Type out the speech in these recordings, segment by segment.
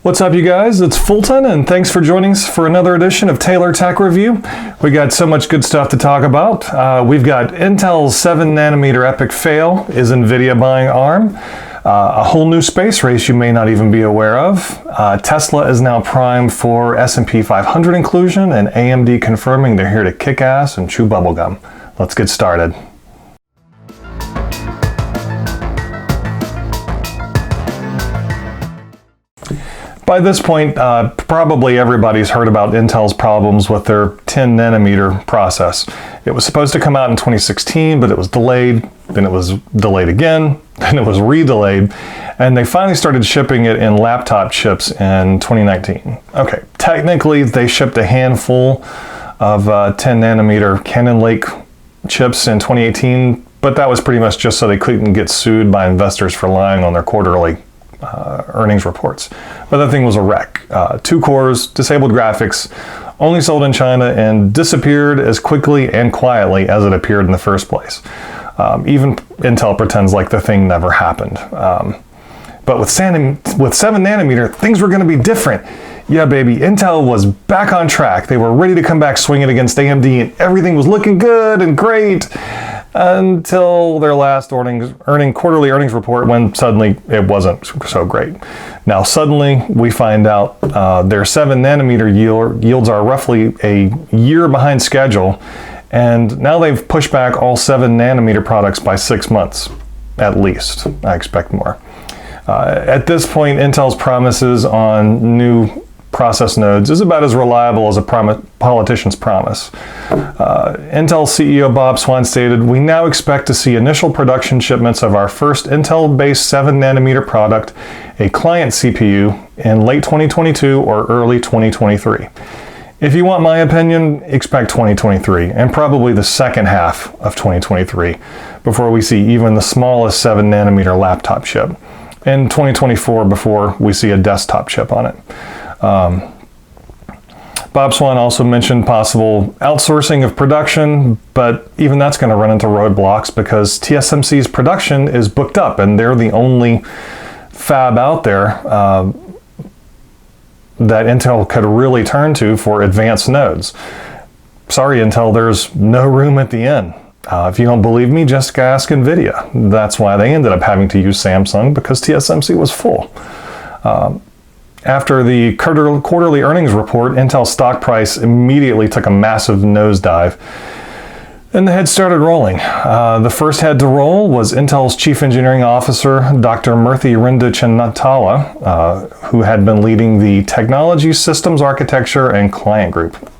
What's up, you guys? It's Fulton, and thanks for joining us for another edition of Taylor Tech Review. We got so much good stuff to talk about. We've got Intel's 7nm epic fail. Is Nvidia buying ARM? A whole new space race you may not even be aware of. Tesla is now primed for S&P 500 inclusion, and AMD confirming they're here to kick ass and chew bubblegum. Let's get started. By this point, probably everybody's heard about Intel's problems with their 10nm process. It was supposed to come out in 2016, but it was delayed, then it was delayed again, then it was re-delayed, and they finally started shipping it in laptop chips in 2019. Okay, technically they shipped a handful of 10nm Cannon Lake chips in 2018, but that was pretty much just so they couldn't get sued by investors for lying on their quarterly earnings reports. But that thing was a wreck. 2 cores, disabled graphics, only sold in China, and disappeared as quickly and quietly as it appeared in the first place. Even Intel pretends like the thing never happened. But with 7nm, things were going to be different. Yeah, baby, Intel was back on track. They were ready to come back swinging against AMD, and everything was looking good and great until their last quarterly earnings report, when suddenly it wasn't so great. Now suddenly we find out their 7nm yields are roughly a year behind schedule, and now they've pushed back all 7nm products by 6 months, at least. I expect more. At this point, Intel's promises on new process nodes is about as reliable as a politician's promise. Intel CEO Bob Swan stated, "We now expect to see initial production shipments of our first Intel-based 7nm product, a client CPU, in late 2022 or early 2023. If you want my opinion, expect 2023, and probably the second half of 2023, before we see even the smallest 7nm laptop chip. In 2024 before we see a desktop chip on it." Bob Swan also mentioned possible outsourcing of production, but even that's going to run into roadblocks because TSMC's production is booked up, and they're the only fab out there that Intel could really turn to for advanced nodes. Sorry, Intel, there's no room at the end. If you don't believe me, just ask Nvidia. That's why they ended up having to use Samsung, because TSMC was full. After the quarterly earnings report, Intel's stock price immediately took a massive nosedive, and the head started rolling. The first head to roll was Intel's Chief Engineering Officer, Dr. Murthy Renduchintala, who had been leading the Technology Systems Architecture and Client Group,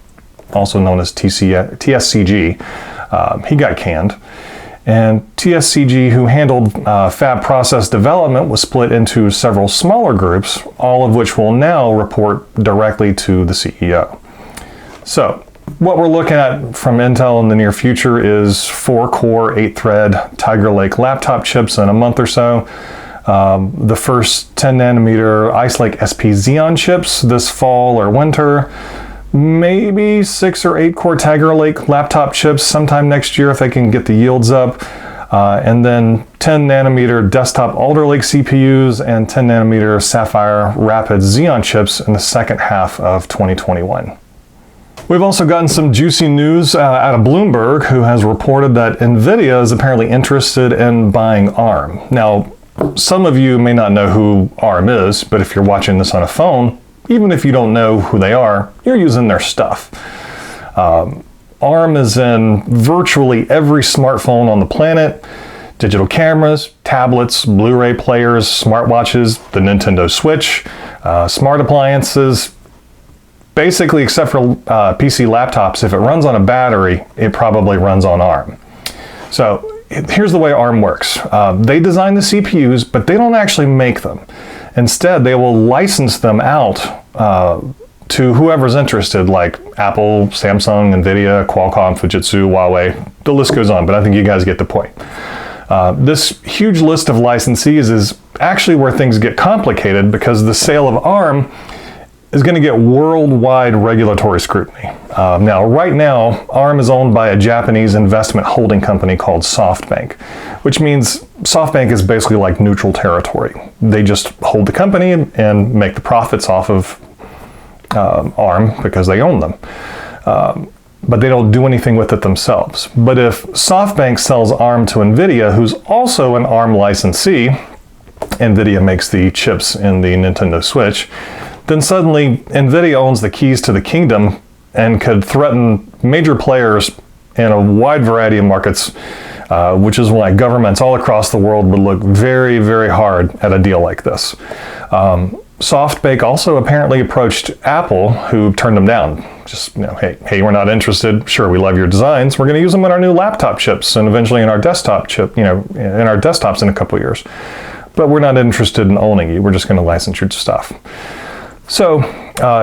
also known as TSCG. He got canned. And TSCG, who handled fab process development, was split into several smaller groups, all of which will now report directly to the CEO. So what we're looking at from Intel in the near future is 4-core, 8-thread Tiger Lake laptop chips in a month or so. The first 10nm Ice Lake SP Xeon chips this fall or winter. Maybe 6 or 8-core Tiger Lake laptop chips sometime next year if they can get the yields up. And then 10nm desktop Alder Lake CPUs and 10nm Sapphire Rapid Xeon chips in the second half of 2021. We've also gotten some juicy news out of Bloomberg, who has reported that Nvidia is apparently interested in buying ARM. Now, some of you may not know who ARM is, but if you're watching this on a phone, even if you don't know who they are, you're using their stuff. ARM is in virtually every smartphone on the planet. Digital cameras, tablets, Blu-ray players, smartwatches, the Nintendo Switch, smart appliances. Basically, except for PC laptops, if it runs on a battery, it probably runs on ARM. So here's the way ARM works. They design the CPUs, but they don't actually make them. Instead, they will license them out to whoever's interested, like Apple, Samsung, Nvidia, Qualcomm, Fujitsu, Huawei. The list goes on, but I think you guys get the point. This huge list of licensees is actually where things get complicated, because the sale of ARM is going to get worldwide regulatory scrutiny. Right now, ARM is owned by a Japanese investment holding company called SoftBank, which means SoftBank is basically like neutral territory. They just hold the company and make the profits off of ARM because they own them. But they don't do anything with it themselves. But if SoftBank sells ARM to Nvidia, who's also an ARM licensee, Nvidia makes the chips in the Nintendo Switch, then suddenly Nvidia owns the keys to the kingdom and could threaten major players in a wide variety of markets, which is why governments all across the world would look very, very hard at a deal like this. SoftBank also apparently approached Apple, who turned them down. Just, hey, we're not interested. Sure, we love your designs. We're going to use them in our new laptop chips and eventually in our desktop chip, in our desktops in a couple of years. But we're not interested in owning you. We're just going to license your stuff. So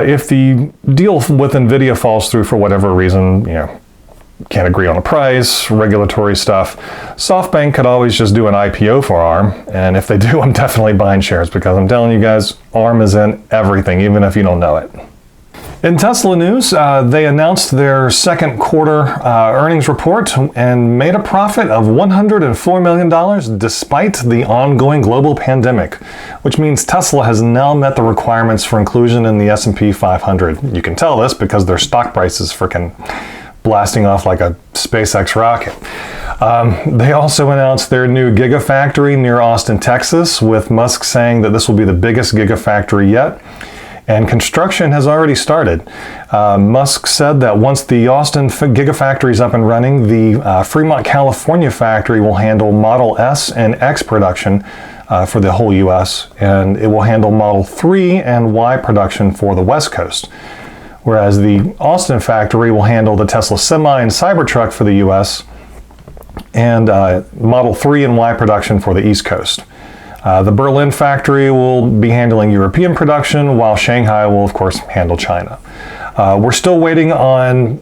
if the deal with Nvidia falls through for whatever reason, can't agree on a price, regulatory stuff, SoftBank could always just do an IPO for ARM. And if they do, I'm definitely buying shares because I'm telling you guys, ARM is in everything, even if you don't know it. In Tesla news, they announced their second quarter earnings report and made a profit of $104 million despite the ongoing global pandemic, which means Tesla has now met the requirements for inclusion in the S&P 500. You can tell this because their stock price is freaking blasting off like a SpaceX rocket. They also announced their new Gigafactory near Austin, Texas, with Musk saying that this will be the biggest Gigafactory yet. And construction has already started. Musk said that once the Austin Gigafactory is up and running, the Fremont, California factory will handle Model S and X production for the whole US, and it will handle Model 3 and Y production for the West Coast. Whereas the Austin factory will handle the Tesla Semi and Cybertruck for the US, and Model 3 and Y production for the East Coast. The Berlin factory will be handling European production, while Shanghai will, of course, handle China. We're still waiting on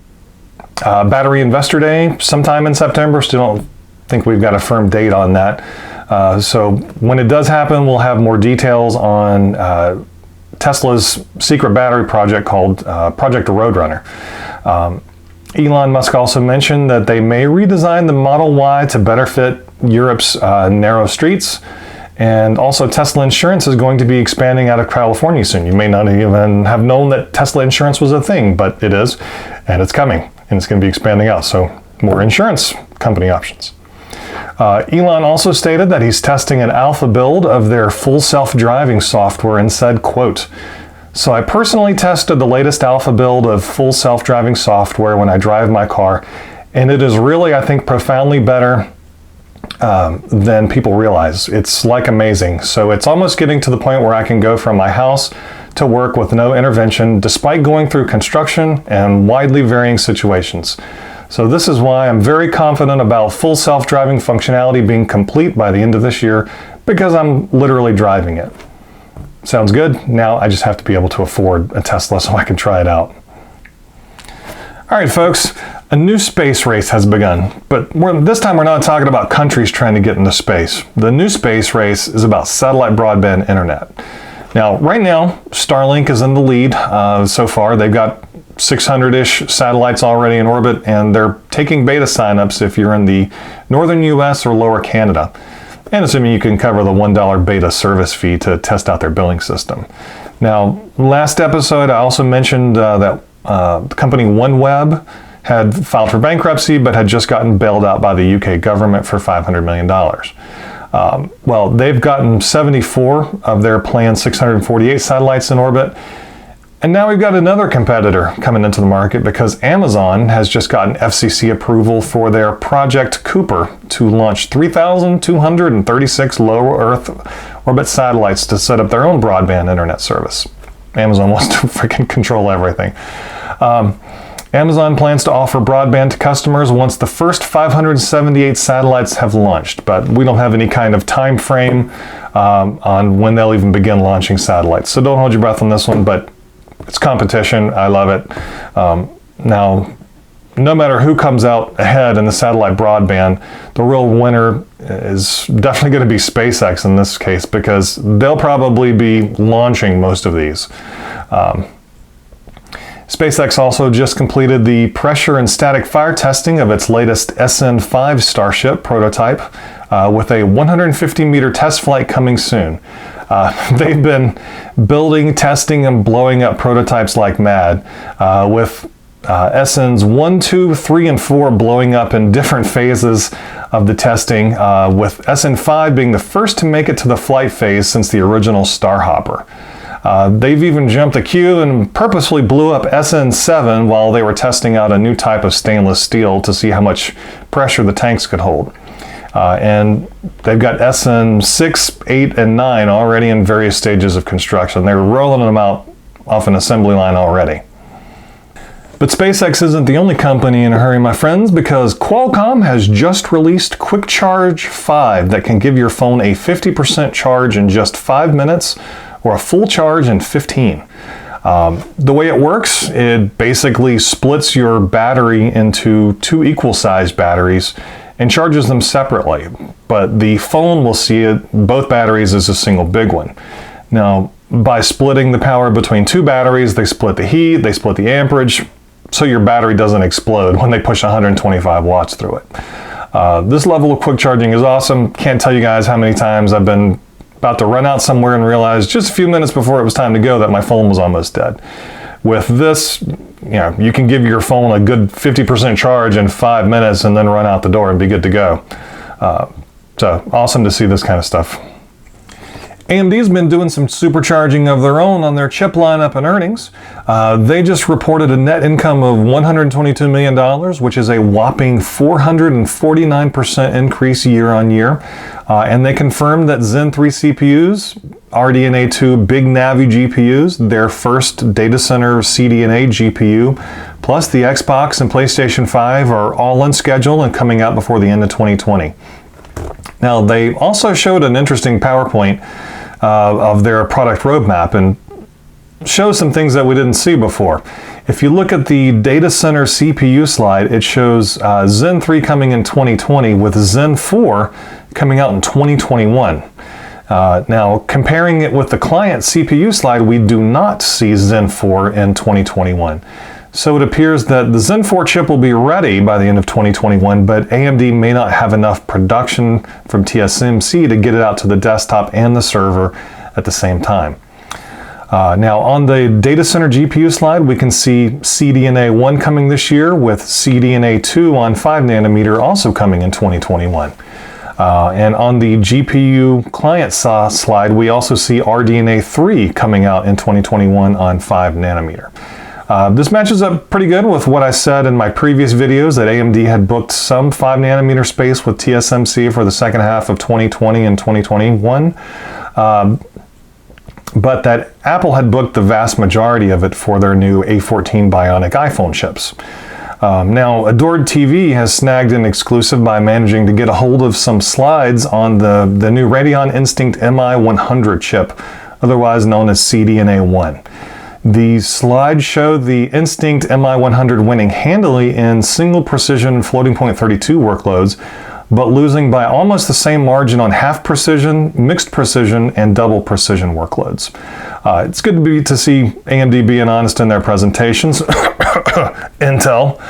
Battery Investor Day sometime in September. Still don't think we've got a firm date on that. So when it does happen, we'll have more details on Tesla's secret battery project called Project Roadrunner. Elon Musk also mentioned that they may redesign the Model Y to better fit Europe's narrow streets. And also Tesla Insurance is going to be expanding out of California soon. You may not even have known that Tesla Insurance was a thing, but it is, and it's coming, and it's going to be expanding out. So more insurance company options. Elon also stated that he's testing an alpha build of their full self-driving software and said, quote, "So I personally tested the latest alpha build of full self-driving software when I drive my car, and it is really, I think, profoundly better than people realize. It's like amazing. So it's almost getting to the point where I can go from my house to work with no intervention, despite going through construction and widely varying situations. So this is why I'm very confident about full self-driving functionality being complete by the end of this year, because I'm literally driving it." Sounds good. Now I just have to be able to afford a Tesla so I can try it out. All right, folks, a new space race has begun, but this time we're not talking about countries trying to get into space. The new space race is about satellite broadband internet. Now, right now, Starlink is in the lead so far. They've got 600-ish satellites already in orbit, and they're taking beta signups if you're in the northern US or lower Canada, and assuming you can cover the $1 beta service fee to test out their billing system. Now, last episode, I also mentioned that the company OneWeb had filed for bankruptcy, but had just gotten bailed out by the UK government for $500 million. Well, they've gotten 74 of their planned 648 satellites in orbit. And now we've got another competitor coming into the market because Amazon has just gotten FCC approval for their Project Cooper to launch 3,236 low Earth orbit satellites to set up their own broadband internet service. Amazon wants to freaking control everything. Amazon plans to offer broadband to customers once the first 578 satellites have launched, but we don't have any kind of time frame on when they'll even begin launching satellites. So don't hold your breath on this one, but it's competition. I love it. Now, no matter who comes out ahead in the satellite broadband, the real winner is definitely going to be SpaceX in this case, because they'll probably be launching most of these. SpaceX also just completed the pressure and static fire testing of its latest SN5 Starship prototype with a 150-meter test flight coming soon. They've been building, testing, and blowing up prototypes like mad, with SNs 1, 2, 3, and 4 blowing up in different phases of the testing, with SN5 being the first to make it to the flight phase since the original Starhopper. They've even jumped the queue and purposefully blew up SN7 while they were testing out a new type of stainless steel to see how much pressure the tanks could hold. And they've got SN6, 8, and 9 already in various stages of construction. They're rolling them out off an assembly line already. But SpaceX isn't the only company in a hurry, my friends, because Qualcomm has just released Quick Charge 5 that can give your phone a 50% charge in just 5 minutes or a full charge in 15. The way it works, it basically splits your battery into 2 equal-sized batteries and charges them separately, but the phone will see both batteries as a single big one. Now, by splitting the power between 2 batteries, they split the heat, they split the amperage, so your battery doesn't explode when they push 125 watts through it. This level of quick charging is awesome. Can't tell you guys how many times I've been about to run out somewhere and realized just a few minutes before it was time to go that my phone was almost dead. With this, you can give your phone a good 50% charge in 5 minutes and then run out the door and be good to go. So awesome to see this kind of stuff. AMD's been doing some supercharging of their own on their chip lineup and earnings. They just reported a net income of $122 million, which is a whopping 449% increase year on year. And they confirmed that Zen 3 CPUs, RDNA 2 Big Navi GPUs, their first data center CDNA GPU, plus the Xbox and PlayStation 5 are all on schedule and coming out before the end of 2020. Now, they also showed an interesting PowerPoint of their product roadmap and show some things that we didn't see before. If you look at the data center CPU slide, it shows Zen 3 coming in 2020 with Zen 4 coming out in 2021. Now, comparing it with the client CPU slide, we do not see Zen 4 in 2021. So it appears that the Zen 4 chip will be ready by the end of 2021, but AMD may not have enough production from TSMC to get it out to the desktop and the server at the same time. Now, on the data center GPU slide, we can see CDNA 1 coming this year with CDNA 2 on 5 nanometer also coming in 2021. And on the GPU client slide, we also see RDNA 3 coming out in 2021 on 5 nanometer. This matches up pretty good with what I said in my previous videos that AMD had booked some 5 nanometer space with TSMC for the second half of 2020 and 2021, but that Apple had booked the vast majority of it for their new A14 Bionic iPhone chips. Now, Adored TV has snagged an exclusive by managing to get a hold of some slides on the new Radeon Instinct MI100 chip, otherwise known as CDNA 1. The slides show the Instinct MI100 winning handily in single precision floating point 32 workloads, but losing by almost the same margin on half precision, mixed precision, and double precision workloads. It's good to see AMD being honest in their presentations, Intel,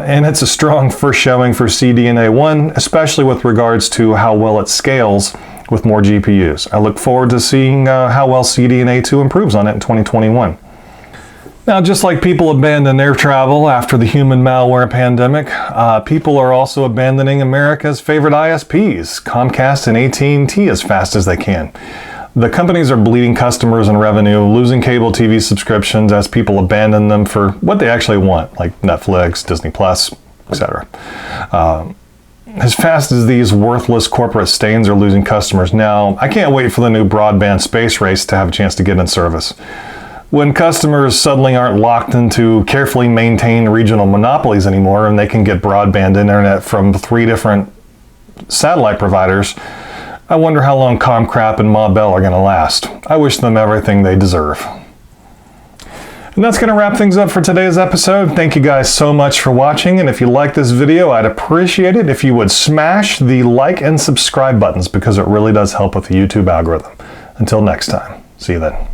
and it's a strong first showing for CDNA 1, especially with regards to how well it scales with more GPUs. I look forward to seeing how well CDNA 2 improves on it in 2021. Now, just like people abandon air travel after the human malware pandemic, people are also abandoning America's favorite ISPs, Comcast and AT&T, as fast as they can. The companies are bleeding customers and revenue, losing cable TV subscriptions as people abandon them for what they actually want, like Netflix, Disney+, etc. As fast as these worthless corporate stains are losing customers now, I can't wait for the new broadband space race to have a chance to get in service. When customers suddenly aren't locked into carefully maintained regional monopolies anymore and they can get broadband internet from 3 different satellite providers, I wonder how long Comcrap and Ma Bell are going to last. I wish them everything they deserve. And that's going to wrap things up for today's episode. Thank you guys so much for watching, and if you like this video, I'd appreciate it if you would smash the like and subscribe buttons because it really does help with the YouTube algorithm. Until next time, see you then.